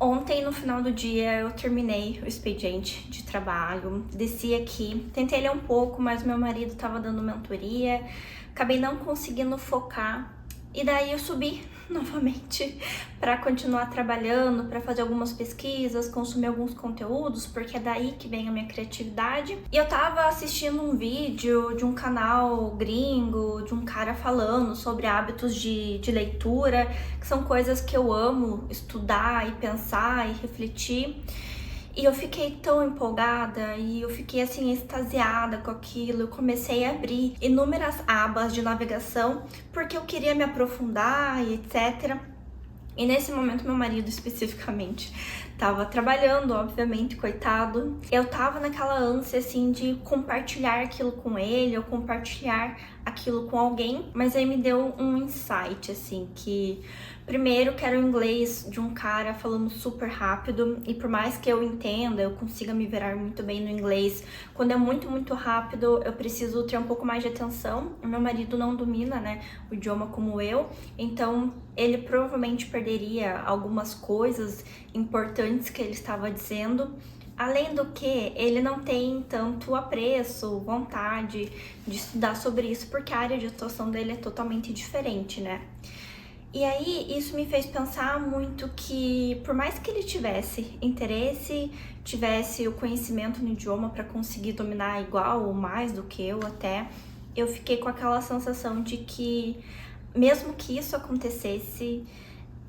Ontem, no final do dia, eu terminei o expediente de trabalho, desci aqui, tentei ler um pouco, mas meu marido estava dando mentoria, acabei não conseguindo focar, e daí eu subi novamente para continuar trabalhando, para fazer algumas pesquisas, consumir alguns conteúdos, porque é daí que vem a minha criatividade. E eu tava assistindo um vídeo de um canal gringo, de um cara falando sobre hábitos de leitura, que são coisas que eu amo estudar e pensar e refletir. E eu fiquei tão empolgada e eu fiquei assim extasiada com aquilo. Eu comecei a abrir inúmeras abas de navegação porque eu queria me aprofundar e etc. E nesse momento meu marido especificamente tava trabalhando, obviamente, coitado. Eu tava naquela ânsia assim de compartilhar aquilo com ele, ou compartilhar aquilo com alguém, mas aí me deu um insight assim que primeiro que era o inglês de um cara falando super rápido, e por mais que eu entenda, eu consiga me virar muito bem no inglês, quando é muito rápido, eu preciso ter um pouco mais de atenção. O meu marido não domina, né, o idioma como eu, então ele provavelmente perderia algumas coisas importantes que ele estava dizendo. Além do que, ele não tem tanto apreço, vontade de estudar sobre isso, porque a área de atuação dele é totalmente diferente, né? E aí, isso me fez pensar muito que, por mais que ele tivesse interesse, tivesse o conhecimento no idioma para conseguir dominar igual ou mais do que eu até, eu fiquei com aquela sensação de que, mesmo que isso acontecesse,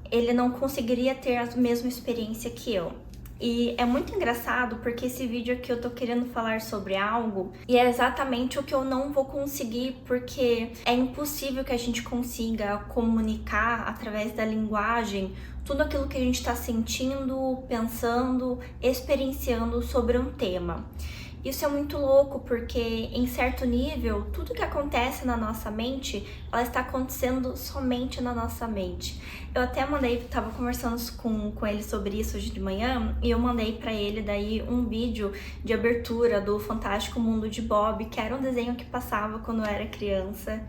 ele não conseguiria ter a mesma experiência que eu. E é muito engraçado porque esse vídeo aqui eu tô querendo falar sobre algo e é exatamente o que eu não vou conseguir, porque é impossível que a gente consiga comunicar através da linguagem tudo aquilo que a gente tá sentindo, pensando, experienciando sobre um tema. Isso é muito louco porque, em certo nível, tudo que acontece na nossa mente, ela está acontecendo somente na nossa mente. Eu até mandei, tava conversando com ele sobre isso hoje de manhã, e eu mandei pra ele daí um vídeo de abertura do Fantástico Mundo de Bob, que era um desenho que passava quando eu era criança.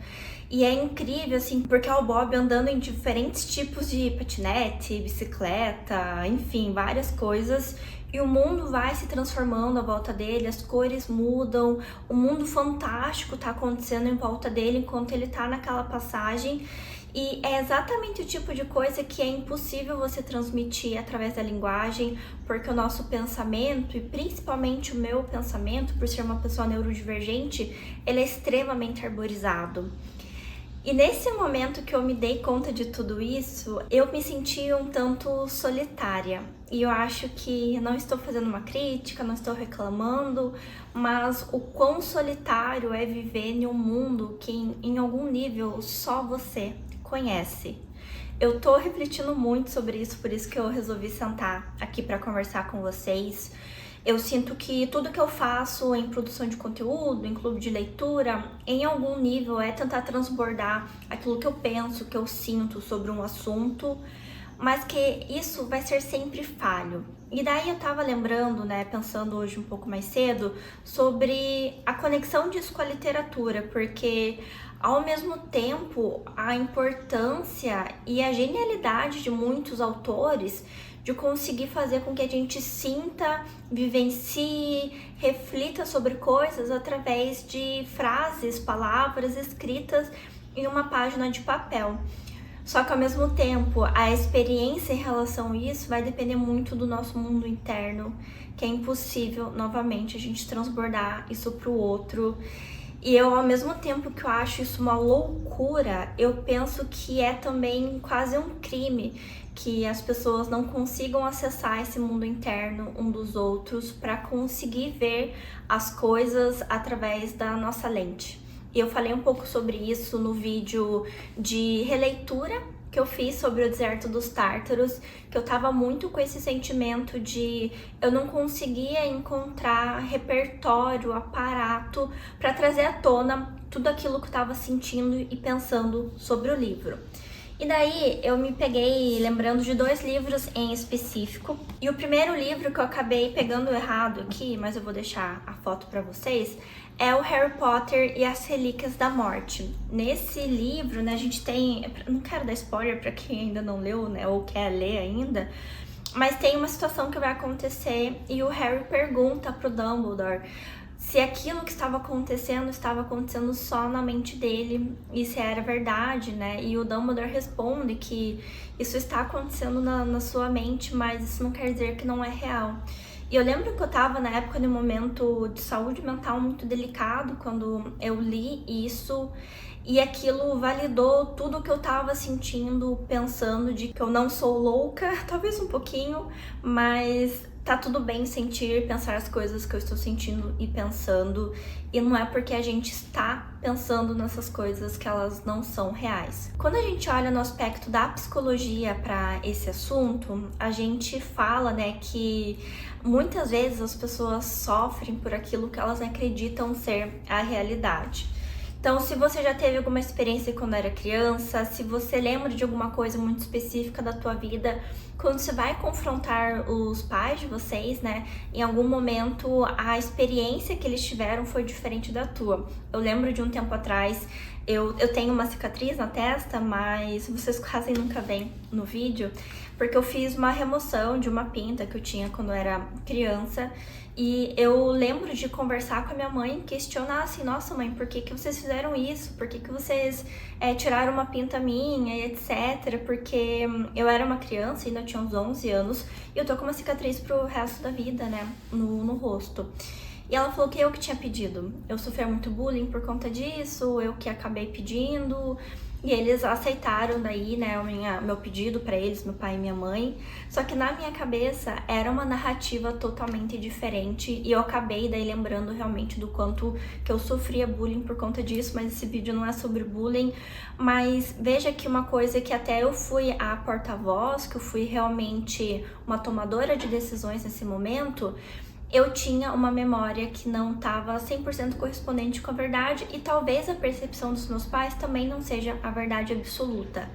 E é incrível, assim, porque é o Bob andando em diferentes tipos de patinete, bicicleta, enfim, várias coisas. E o mundo vai se transformando à volta dele, as cores mudam, o mundo fantástico tá acontecendo em volta dele enquanto ele tá naquela passagem. E é exatamente o tipo de coisa que é impossível você transmitir através da linguagem, porque o nosso pensamento, e principalmente o meu pensamento, por ser uma pessoa neurodivergente, ele é extremamente arborizado. E nesse momento que eu me dei conta de tudo isso, eu me senti um tanto solitária. E eu acho que não estou fazendo uma crítica, não estou reclamando, mas o quão solitário é viver em um mundo que em algum nível só você conhece. Eu tô refletindo muito sobre isso, por isso que eu resolvi sentar aqui para conversar com vocês. Eu sinto que tudo que eu faço em produção de conteúdo, em clube de leitura, em algum nível é tentar transbordar aquilo que eu penso, que eu sinto sobre um assunto, mas que isso vai ser sempre falho. E daí eu tava lembrando, né, pensando hoje um pouco mais cedo, sobre a conexão disso com a literatura, porque ao mesmo tempo a importância e a genialidade de muitos autores de conseguir fazer com que a gente sinta, vivencie, reflita sobre coisas através de frases, palavras escritas em uma página de papel. Só que ao mesmo tempo, a experiência em relação a isso vai depender muito do nosso mundo interno, que é impossível, novamente, a gente transbordar isso para o outro. E eu, ao mesmo tempo que eu acho isso uma loucura, eu penso que é também quase um crime que as pessoas não consigam acessar esse mundo interno um dos outros para conseguir ver as coisas através da nossa lente. E eu falei um pouco sobre isso no vídeo de releitura que eu fiz sobre o Deserto dos Tártaros, que eu tava muito com esse sentimento de eu não conseguia encontrar repertório, aparato para trazer à tona tudo aquilo que eu tava sentindo e pensando sobre o livro. E daí eu me peguei lembrando de dois livros em específico. E o primeiro livro que eu acabei pegando errado aqui, mas eu vou deixar a foto para vocês, é o Harry Potter e as Relíquias da Morte. Nesse livro, né, a gente tem... Não quero dar spoiler para quem ainda não leu, né, ou quer ler ainda, Mas tem uma situação que vai acontecer e o Harry pergunta pro Dumbledore se aquilo que estava acontecendo só na mente dele e se era verdade, né? E o Dumbledore responde que isso está acontecendo na sua mente, mas isso não quer dizer que não é real. E eu lembro que eu tava na época de um momento de saúde mental muito delicado quando eu li isso. E aquilo validou tudo que eu tava sentindo, pensando de que eu não sou louca, talvez um pouquinho, mas tá tudo bem sentir e pensar as coisas que eu estou sentindo e pensando. E não é porque a gente está pensando nessas coisas que elas não são reais. Quando a gente olha no aspecto da psicologia para esse assunto, a gente fala, né, que muitas vezes as pessoas sofrem por aquilo que elas acreditam ser a realidade. Então, se você já teve alguma experiência quando era criança, se você lembra de alguma coisa muito específica da tua vida, quando você vai confrontar os pais de vocês, né, em algum momento a experiência que eles tiveram foi diferente da tua. Eu lembro de um tempo atrás, eu tenho uma cicatriz na testa, mas vocês quase nunca veem no vídeo, porque eu fiz uma remoção de uma pinta que eu tinha quando eu era criança. E eu lembro de conversar com a minha mãe, questionar assim, nossa mãe, por que vocês fizeram isso? Por que vocês tiraram uma pinta minha e etc? Porque eu era uma criança, ainda tinha uns 11 anos, e eu tô com uma cicatriz pro resto da vida, né, no rosto. E ela falou que eu que tinha pedido. Eu sofri muito bullying por conta disso, eu que acabei pedindo. E eles aceitaram daí, né, meu pedido pra eles, meu pai e minha mãe. Só que na minha cabeça era uma narrativa totalmente diferente e eu acabei daí lembrando realmente do quanto que eu sofria bullying por conta disso, mas esse vídeo não é sobre bullying. Mas veja que uma coisa que até eu fui a porta-voz, que eu fui realmente uma tomadora de decisões nesse momento, eu tinha uma memória que não estava 100% correspondente com a verdade e talvez a percepção dos meus pais também não seja a verdade absoluta.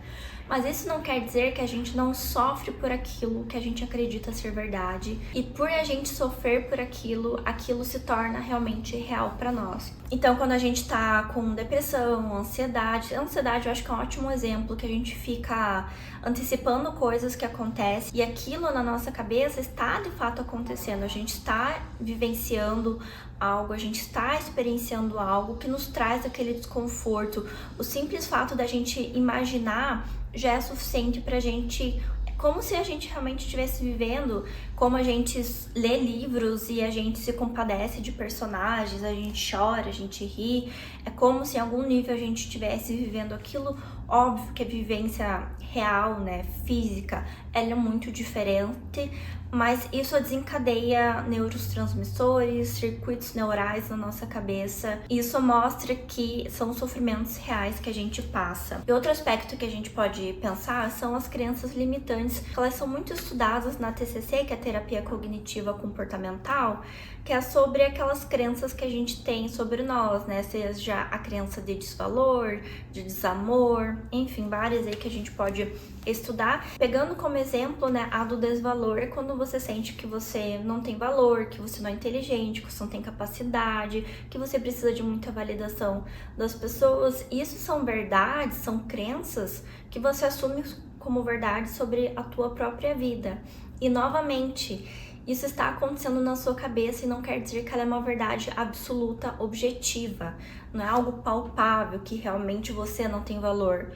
Mas isso não quer dizer que a gente não sofre por aquilo que a gente acredita ser verdade. E por a gente sofrer por aquilo, aquilo se torna realmente real para nós. Então, quando a gente tá com depressão, ansiedade eu acho que é um ótimo exemplo, que a gente fica antecipando coisas que acontecem e aquilo na nossa cabeça está de fato acontecendo. A gente está vivenciando algo, a gente está experienciando algo que nos traz aquele desconforto. O simples fato da gente imaginar já é suficiente pra gente, como se a gente realmente estivesse vivendo, como a gente lê livros e a gente se compadece de personagens, a gente chora, a gente ri, é como se em algum nível a gente estivesse vivendo aquilo. Óbvio que a vivência real, né, física, ela é muito diferente, mas isso desencadeia neurotransmissores, circuitos neurais na nossa cabeça. Isso mostra que são sofrimentos reais que a gente passa. E outro aspecto que a gente pode pensar são as crenças limitantes. Elas são muito estudadas na TCC, que é a terapia cognitiva comportamental, que é sobre aquelas crenças que a gente tem sobre nós, né? Seja a crença de desvalor, de desamor, enfim, várias aí que a gente pode estudar. Pegando como exemplo, né, a do desvalor é quando você sente que você não tem valor, que você não é inteligente, que você não tem capacidade, que você precisa de muita validação das pessoas. Isso são verdades, são crenças que você assume como verdade sobre a tua própria vida. E novamente, isso está acontecendo na sua cabeça e não quer dizer que ela é uma verdade absoluta, objetiva. Não é algo palpável que realmente você não tem valor.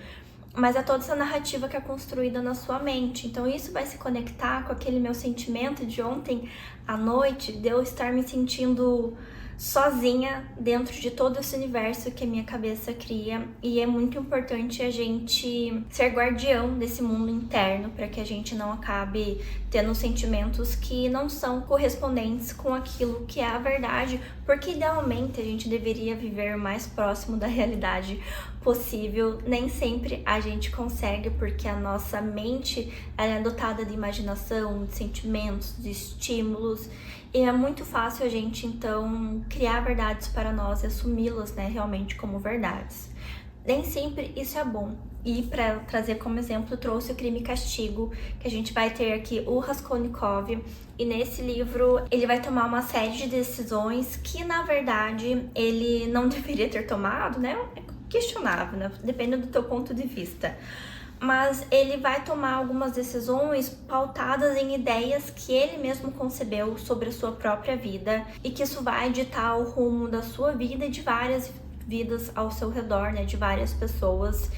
Mas é toda essa narrativa que é construída na sua mente. Então isso vai se conectar com aquele meu sentimento de ontem à noite, de eu estar me sentindo sozinha dentro de todo esse universo que a minha cabeça cria. E é muito importante a gente ser guardião desse mundo interno para que a gente não acabe tendo sentimentos que não são correspondentes com aquilo que é a verdade, porque idealmente a gente deveria viver mais próximo da realidade possível. Nem sempre a gente consegue, porque a nossa mente ela é dotada de imaginação, de sentimentos, de estímulos, e é muito fácil a gente então criar verdades para nós e assumi-las, né, realmente como verdades. Nem sempre isso é bom. E para trazer como exemplo, eu trouxe o Crime e Castigo, que a gente vai ter aqui o Raskolnikov, e nesse livro ele vai tomar uma série de decisões que na verdade ele não deveria ter tomado, né? É questionável, né? Depende do teu ponto de vista. mas ele vai tomar algumas decisões pautadas em ideias que ele mesmo concebeu sobre a sua própria vida e que isso vai ditar o rumo da sua vida e de várias vidas ao seu redor, né, de várias pessoas.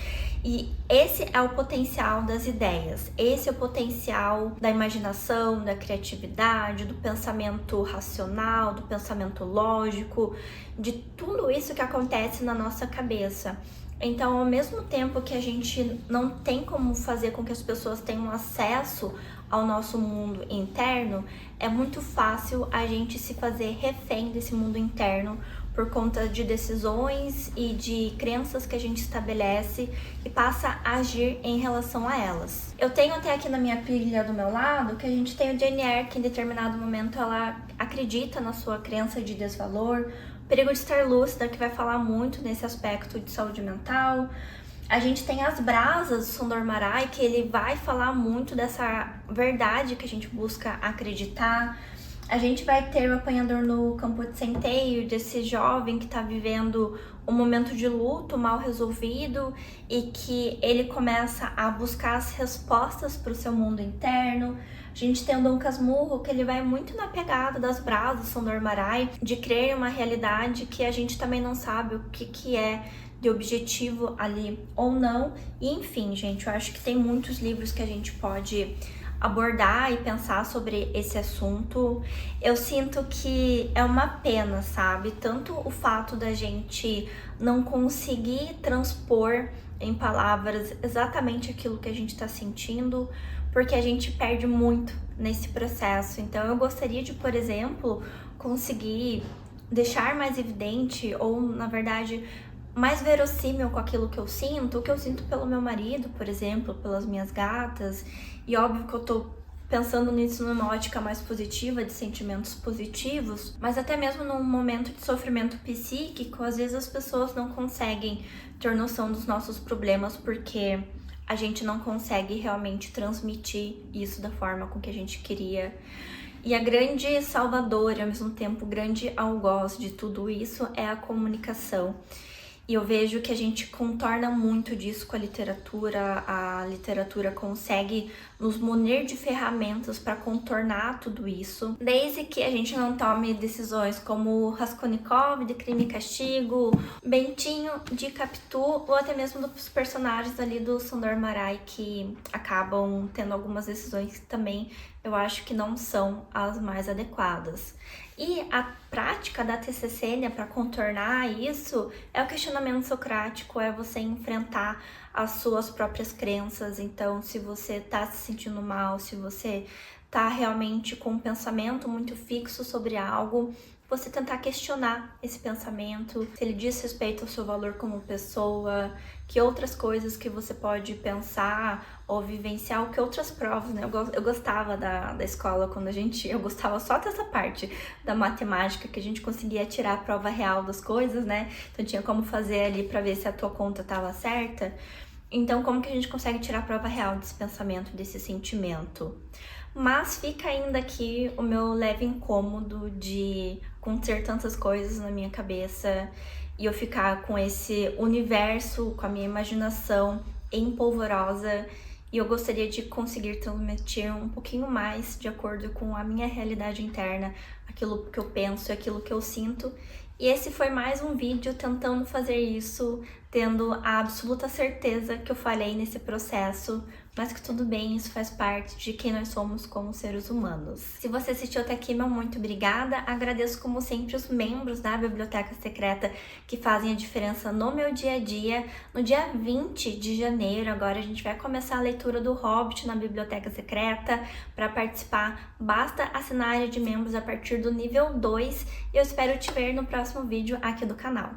E esse é o potencial das ideias, esse é o potencial da imaginação, da criatividade, do pensamento racional, do pensamento lógico, de tudo isso que acontece na nossa cabeça. Então, ao mesmo tempo que a gente não tem como fazer com que as pessoas tenham acesso ao nosso mundo interno, é muito fácil a gente se fazer refém desse mundo interno por conta de decisões e de crenças que a gente estabelece e passa a agir em relação a elas. Eu tenho até aqui na minha pilha do meu lado que a gente tem o Jane Eyre, que em determinado momento ela acredita na sua crença de desvalor, o Perigo de Estar Lúcida, que vai falar muito nesse aspecto de saúde mental. A gente tem As Brasas, do Sandor Marai, que ele vai falar muito dessa verdade que a gente busca acreditar. A gente vai ter o Apanhador no Campo de Centeio, desse jovem que está vivendo um momento de luto mal resolvido e que ele começa a buscar as respostas para o seu mundo interno. A gente tem o Dom Casmurro, que ele vai muito na pegada das Brasas, do Sandor Marai, de crer em uma realidade que a gente também não sabe o que é de objetivo ali ou não. E enfim, gente, eu acho que tem muitos livros que a gente pode abordar e pensar sobre esse assunto. Eu sinto que é uma pena, sabe? Tanto o fato da gente não conseguir transpor em palavras exatamente aquilo que a gente está sentindo, porque a gente perde muito nesse processo. Então eu gostaria de, por exemplo, conseguir deixar mais evidente, ou na verdade mais verossímil com aquilo que eu sinto, o que eu sinto pelo meu marido, por exemplo, pelas minhas gatas. E óbvio que eu tô pensando nisso numa ótica mais positiva, de sentimentos positivos, mas até mesmo num momento de sofrimento psíquico, às vezes as pessoas não conseguem ter noção dos nossos problemas porque a gente não consegue realmente transmitir isso da forma com que a gente queria. E a grande salvadora, ao mesmo tempo grande algoz de tudo isso, é a comunicação. E eu vejo que a gente contorna muito disso com a literatura consegue nos munir de ferramentas para contornar tudo isso, desde que a gente não tome decisões como Raskolnikov, de Crime e Castigo, Bentinho, de Capitu, ou até mesmo dos personagens ali do Sandor Marai, que acabam tendo algumas decisões que também eu acho que não são as mais adequadas. E a prática da TCC, né, para contornar isso, é o questionamento socrático, é você enfrentar as suas próprias crenças. Então, se você tá se sentindo mal, se você tá realmente com um pensamento muito fixo sobre algo, você tentar questionar esse pensamento, se ele diz respeito ao seu valor como pessoa, que outras coisas que você pode pensar ou vivenciar, ou que outras provas, né? Eu gostava da escola quando eu gostava só dessa parte da matemática, que a gente conseguia tirar a prova real das coisas, né? Então tinha como fazer ali pra ver se a tua conta tava certa. Então, como que a gente consegue tirar a prova real desse pensamento, desse sentimento? Mas fica ainda aqui o meu leve incômodo de conter tantas coisas na minha cabeça e eu ficar com esse universo, com a minha imaginação empolvorosa, e eu gostaria de conseguir transmitir um pouquinho mais de acordo com a minha realidade interna, aquilo que eu penso, aquilo que eu sinto. E esse foi mais um vídeo tentando fazer isso, tendo a absoluta certeza que eu falhei nesse processo, mas que tudo bem, isso faz parte de quem nós somos como seres humanos. Se você assistiu até aqui, meu muito obrigada. Agradeço como sempre os membros da Biblioteca Secreta que fazem a diferença no meu dia a dia. No dia 20 de janeiro, agora a gente vai começar a leitura do Hobbit na Biblioteca Secreta. Para participar, basta assinar a área de membros a partir do nível 2 e eu espero te ver no próximo vídeo aqui do canal.